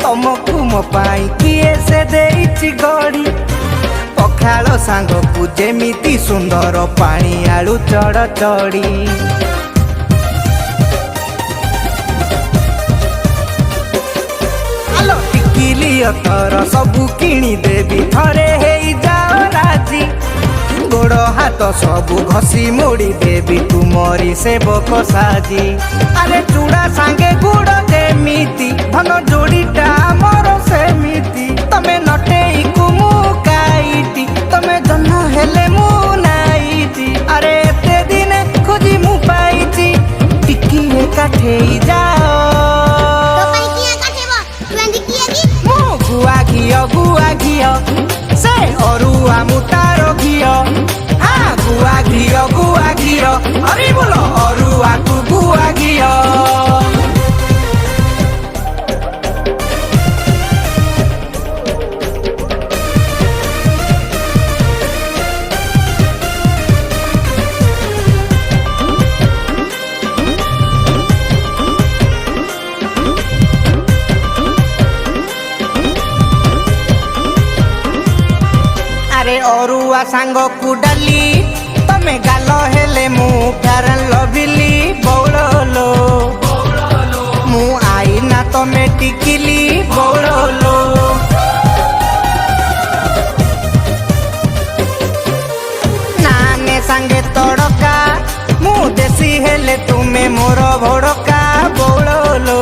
तुमको मो पाई किए से देइछि गड़ी पखाल सांग को जेमिति सुंदर पानी आलू चढ़ चढ़ी तर सबू किणी देवी थरे हेई जाओ राजी गोड़ हाथ सबू घसी मोड़ी देवी तुमरी सेवक साजी अरे चूड़ा सांगे गुड़ जेमिति धन जोड़ीटा मोर सेमिति तमे नटेई को मु काईटी तमे जन हेले मु नाईटी अरे एते दिन खोजी मु पाईची टिकिए काठेई जाओ गुआ घियो से अरुआ मुटार घियो हाँ गुआ घियो अरे बोलो अरुआ तू गुआ घियो अरुआ सांग को डाली तमे गाल हेले मु फेरन लभिली बौड़लो मु आई ना तमे टिकिली बौड़लो नाने सांगे तड़का मु देसी हेले तुमे मोर भड़का बौड़लो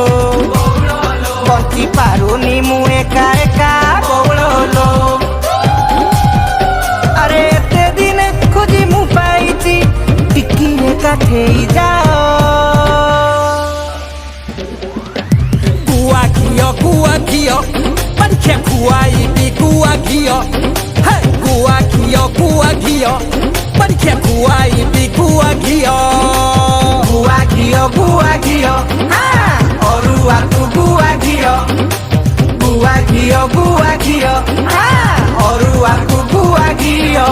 बंची पारुनी मु एका एका बौड़लो काठेई जाओ गुआ घियो पंखे खुआई भी गुआ घियो पंखे खुआई भी गुआ घियो हाँ अरुआ तू गुआ घियो हाँ अरुआ तू गुआ घियो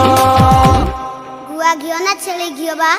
ना छेले घियो बा।